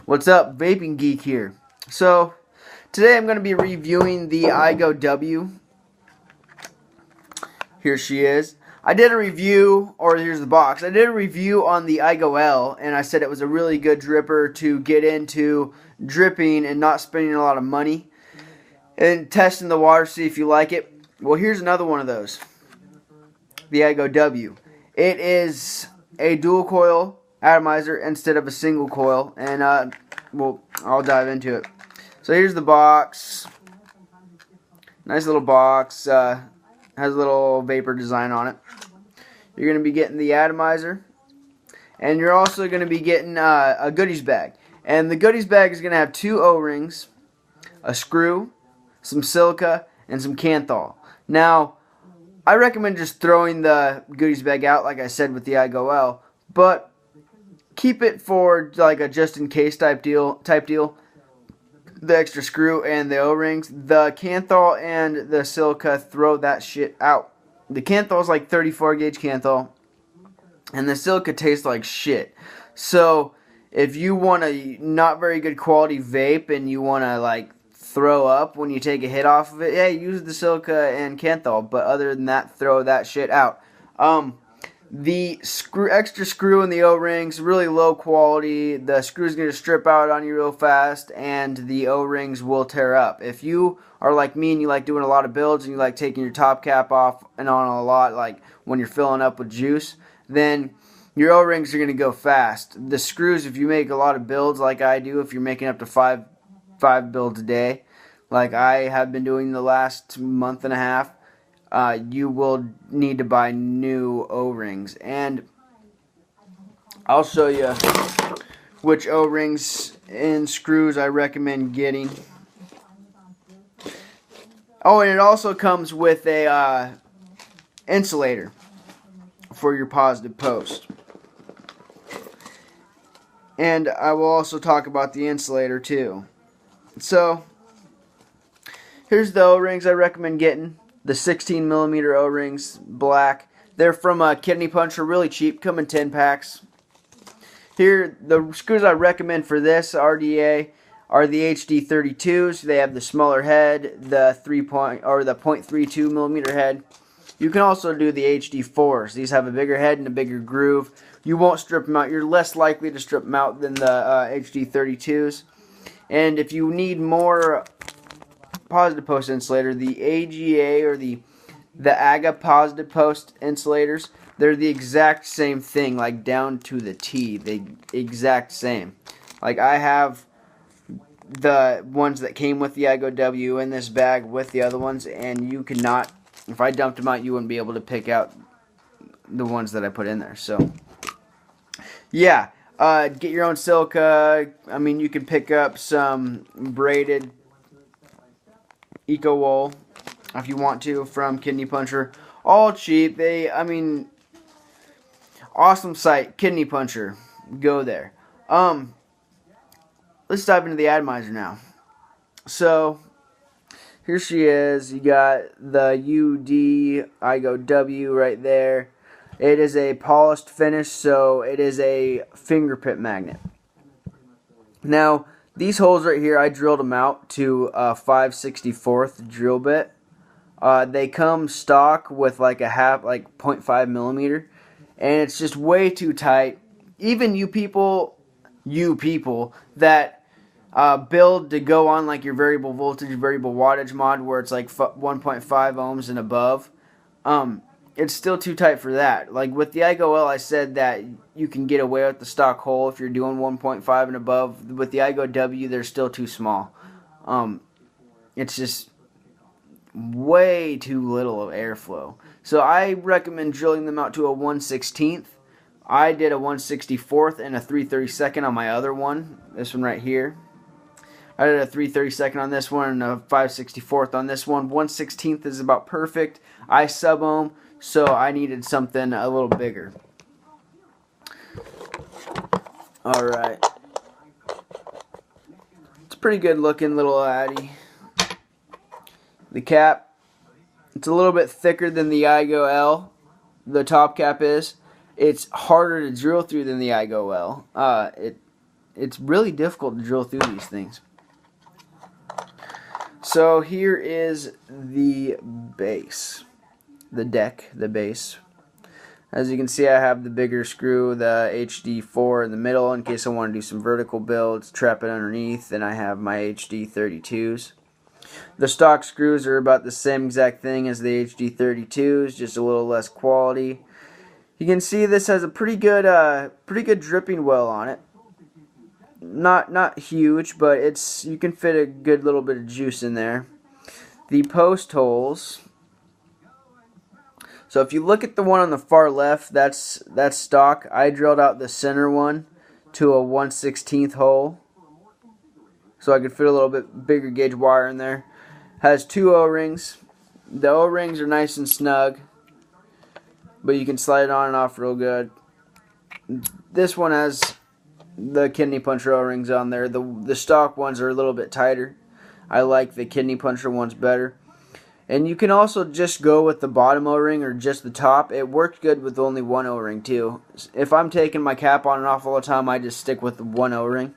What's up, Vaping Geek here. So, today I'm going to be reviewing the Igo-W. Here she is. I did a review, or here's the box. I did a review on the Igo-L, and I said it was a really good dripper to get into dripping and not spending a lot of money. And testing the water, see if you like it. Well, here's another one of those. The Igo-W. It is a dual coil atomizer instead of a single coil, and well, I'll dive into it. So here's the box. Nice little box. Has a little vapor design on it. You're going to be getting the atomizer, and you're also going to be getting a goodies bag. And the goodies bag is going to have 2 O-rings, a screw, some silica, and some Kanthal. Now, I recommend just throwing the goodies bag out, like I said with the Igo-L, but keep it for like a just-in-case type deal. The extra screw and the O-rings. The Kanthal and the silica, throw that shit out. The Kanthal is like 34 gauge Kanthal, and the silica tastes like shit. So if you want a not very good quality vape and you want to like throw up when you take a hit off of it, yeah, use the silica and Kanthal. But other than that, throw that shit out. The extra screw and the O-rings, really low quality. The screw's going to strip out on you real fast, and the O-rings will tear up. If you are like me and you like doing a lot of builds and you like taking your top cap off and on a lot, like when you're filling up with juice, then your O-rings are going to go fast. The screws, if you make a lot of builds like I do, if you're making up to five builds a day, like I have been doing the last month and a half, you will need to buy new O-rings, and I'll show you which O-rings and screws I recommend getting. Oh, and it also comes with a insulator for your positive post, and I will also talk about the insulator too. So here's the O-rings I recommend getting. The 16mm O-rings, black. They're from Kidney Puncher, really cheap, come in 10 packs. Here, the screws I recommend for this RDA are the HD32s. They have the smaller head, the 0.32mm head. You can also do the HD4s. These have a bigger head and a bigger groove. You won't strip them out. You're less likely to strip them out than the HD32s. And if you need more positive post insulator, the AGA or the AGA positive post insulators, they're the exact same thing, like down to the T, the exact same. Like I have the ones that came with the Igo-W in this bag with the other ones, and you cannot, if I dumped them out, you wouldn't be able to pick out the ones that I put in there. So yeah, get your own silica. I mean, you can pick up some braided Eco-Wool if you want to from Kidney Puncher. All cheap. I mean, awesome site, Kidney Puncher. Go there. Let's dive into the atomizer now. So here she is. You got the Youde Igo-W right there. It is a polished finish, so it is a fingertip magnet. Now, these holes right here, I drilled them out to a 5/64 drill bit. They come stock with like a half, like 0.5mm, and it's just way too tight. Even you people that build to go on like your variable voltage, variable wattage mod, where it's like 1.5 ohms and above, it's still too tight for that. Like with the Igo-L, I said that you can get away with the stock hole if you're doing 1.5 and above. With the Igo-W, they're still too small. It's just way too little of airflow. So I recommend drilling them out to a 1/16. I did a 1/64 and a 3/32 on my other one. This one right here. I did a 3/32 on this one and a 5/64 on this one. 1/16 is about perfect. I sub-ohm, so I needed something a little bigger. Alright. It's a pretty good looking little Addy. The cap It's a little bit thicker than the Igo-L. The top cap is. It's harder to drill through than the Igo-L. It's really difficult to drill through these things. So here is the base, the deck, the base. As you can see, I have the bigger screw, the HD4 in the middle in case I want to do some vertical builds, trap it underneath. Then I have my HD32s. The stock screws are about the same exact thing as the HD32s, just a little less quality. You can see this has a pretty good dripping well on it. Not huge, but you can fit a good little bit of juice in there. The post holes. So if you look at the one on the far left, that's stock. I drilled out the center one to a 1/16 hole, so I could fit a little bit bigger gauge wire in there. Has 2 O-rings. The O-rings are nice and snug, but you can slide it on and off real good. This one has the kidney puncher O-rings on there. The stock ones are a little bit tighter. I like the kidney puncher ones better. And you can also just go with the bottom O-ring or just the top. It works good with only one O-ring too. If I'm taking my cap on and off all the time, I just stick with the one O-ring.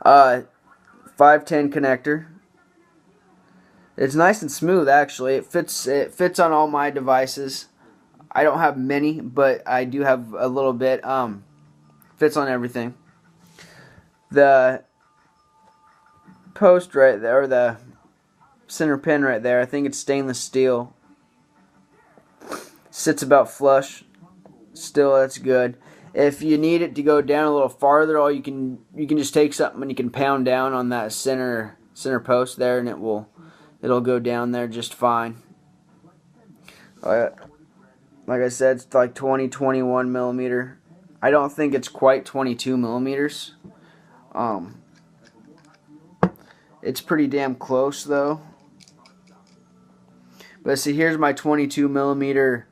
510 connector. It's nice and smooth actually. It fits on all my devices. I don't have many, but I do have a little bit. Fits on everything. The post right there, or the center pin right there, I think it's stainless steel. Sits about flush. Still, that's good. If you need it to go down a little farther, you can just take something and you can pound down on that center post there, and it'll go down there just fine. Like I said, it's like 21 millimeter. I don't think it's quite 22 millimeters. It's pretty damn close though. But see, here's my 22 millimeter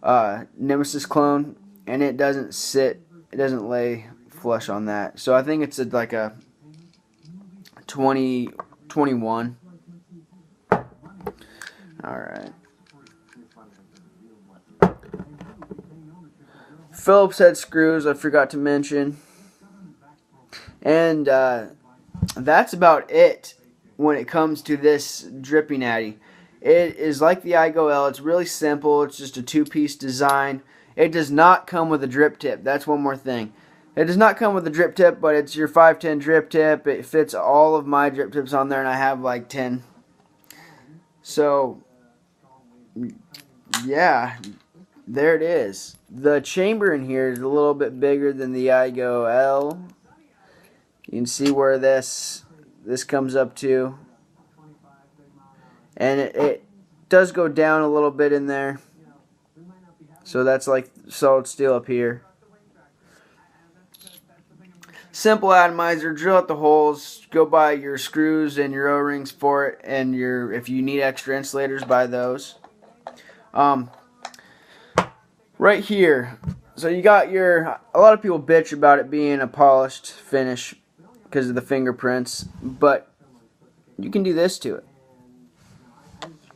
Nemesis clone, and it doesn't lay flush on that. So I think it's like a 21. Alright. Phillips head screws, I forgot to mention. And that's about it when it comes to this dripping addy. It is like the Igo-L. It's really simple. It's just a 2-piece design. It does not come with a drip tip. That's one more thing. It does not come with a drip tip, but it's your 510 drip tip. It fits all of my drip tips on there, and I have like 10. So, yeah, there it is. The chamber in here is a little bit bigger than the Igo-L. You can see where this comes up to. And it does go down a little bit in there. So that's like solid steel up here. Simple atomizer. Drill out the holes. Go buy your screws and your O-rings for it. And if you need extra insulators, buy those. Right here. So you got a lot of people bitch about it being a polished finish because of the fingerprints. But you can do this to it.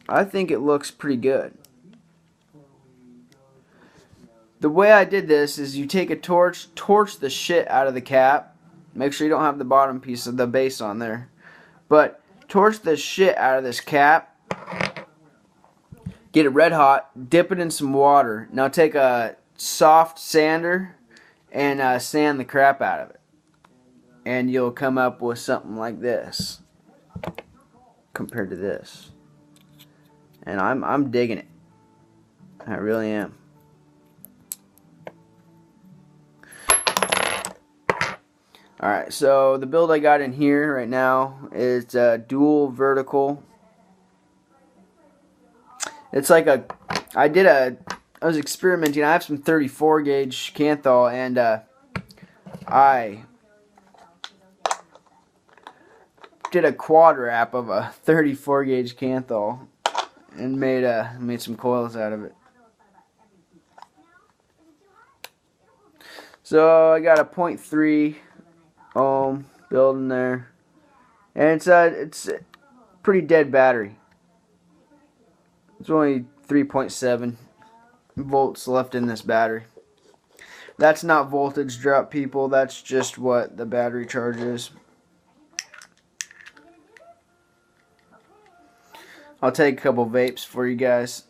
I think it looks pretty good. The way I did this is you take a torch the shit out of the cap. Make sure you don't have the bottom piece of the base on there. But torch the shit out of this cap. Get it red hot. Dip it in some water. Now take a soft sander and sand the crap out of it. And you'll come up with something like this. Compared to this. And I'm digging it. I really am. Alright, so the build I got in here right now is dual vertical. It's like I was experimenting. I have some 34 gauge Canthal, and I did a quad wrap of a 34 gauge Canthal. And made some coils out of it. So I got a 0.3 ohm build in there, and it's a pretty dead battery. There's only 3.7 volts left in this battery. That's not voltage drop, people. That's just what the battery charge is. I'll take a couple vapes for you guys.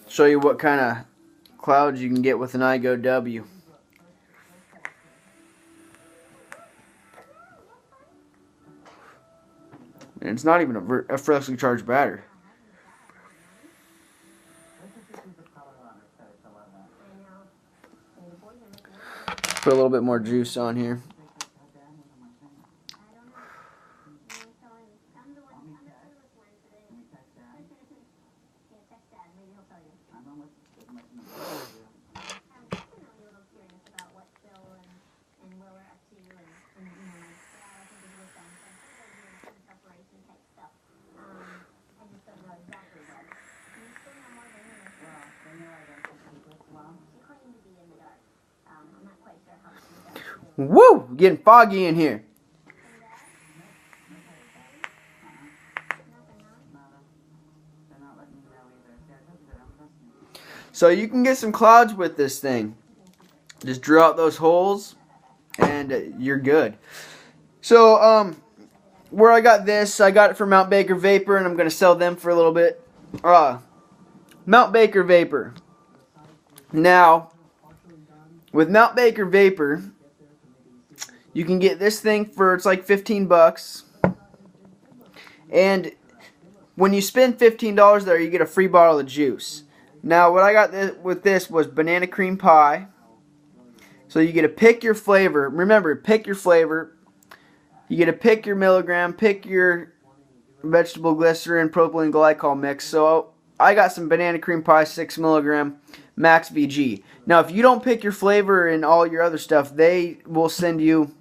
Show you what kind of clouds you can get with an Igo-W. And it's not even a freshly charged battery. Put a little bit more juice on here. Woo! Getting foggy in here. So you can get some clouds with this thing. Just drill out those holes and you're good. So where I got this, I got it from Mount Baker Vapor, and I'm going to sell them for a little bit. Mount Baker Vapor. Now, with Mount Baker Vapor, you can get this thing for, it's like 15 bucks. And when you spend $15 there, you get a free bottle of juice. Now, what I got with this was banana cream pie. So you get to pick your flavor. Remember, pick your flavor. You get to pick your milligram, pick your vegetable glycerin, propylene glycol mix. So I got some banana cream pie, 6 milligram, max VG. Now, if you don't pick your flavor and all your other stuff, they will send you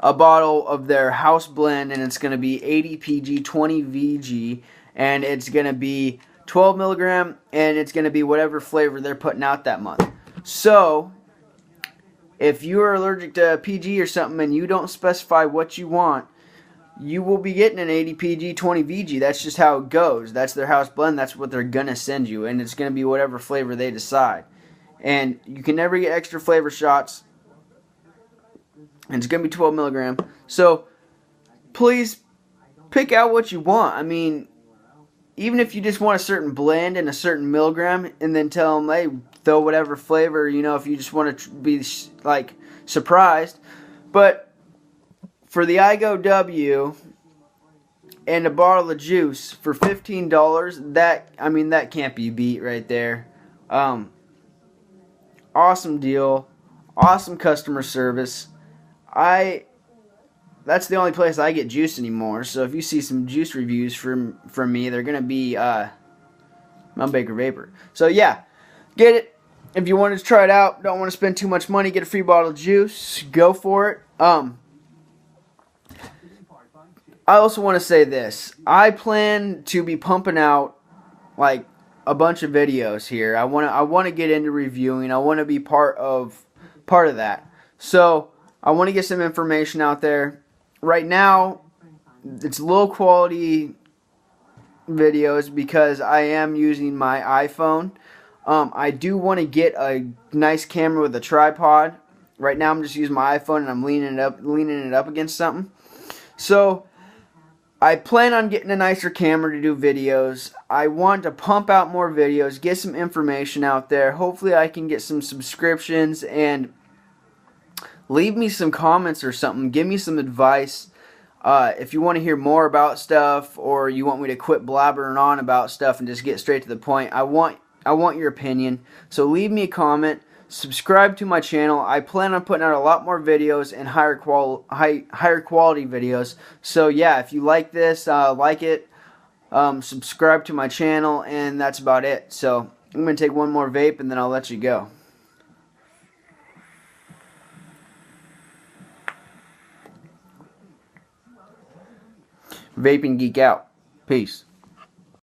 a bottle of their house blend, and it's going to be 80 PG, 20 VG, and it's going to be 12 milligram, and it's going to be whatever flavor they're putting out that month. So if you are allergic to PG or something and you don't specify what you want, you will be getting an 80 PG, 20 VG. That's just how it goes. That's their house blend. That's what they're going to send you, and it's going to be whatever flavor they decide. And you can never get extra flavor shots, and it's going to be 12 milligram. So please pick out what you want. I mean, even if you just want a certain blend and a certain milligram, and then tell them, hey, throw whatever flavor, you know, if you just want to be like surprised. But for the Igo-W and a bottle of juice for $15, that can't be beat right there. Awesome deal, awesome customer service. That's the only place I get juice anymore. So if you see some juice reviews from me, they're gonna be Mount Baker Vapor. So yeah, get it if you want to try it out. Don't want to spend too much money. Get a free bottle of juice. Go for it. I also want to say this. I plan to be pumping out like a bunch of videos here. I want to get into reviewing. I want to be part of that. So I want to get some information out there. Right now, it's low quality videos because I am using my iPhone. I do want to get a nice camera with a tripod. Right now, I'm just using my iPhone and I'm leaning it up against something. So I plan on getting a nicer camera to do videos. I want to pump out more videos, get some information out there. Hopefully, I can get some subscriptions and leave me some comments or something. Give me some advice. If you want to hear more about stuff, or you want me to quit blabbering on about stuff and just get straight to the point, I want your opinion. So leave me a comment. Subscribe to my channel. I plan on putting out a lot more videos and higher quality videos. So yeah, if you like this, like it, subscribe to my channel, and that's about it. So I'm going to take one more vape and then I'll let you go. Vaping Geek out. Peace.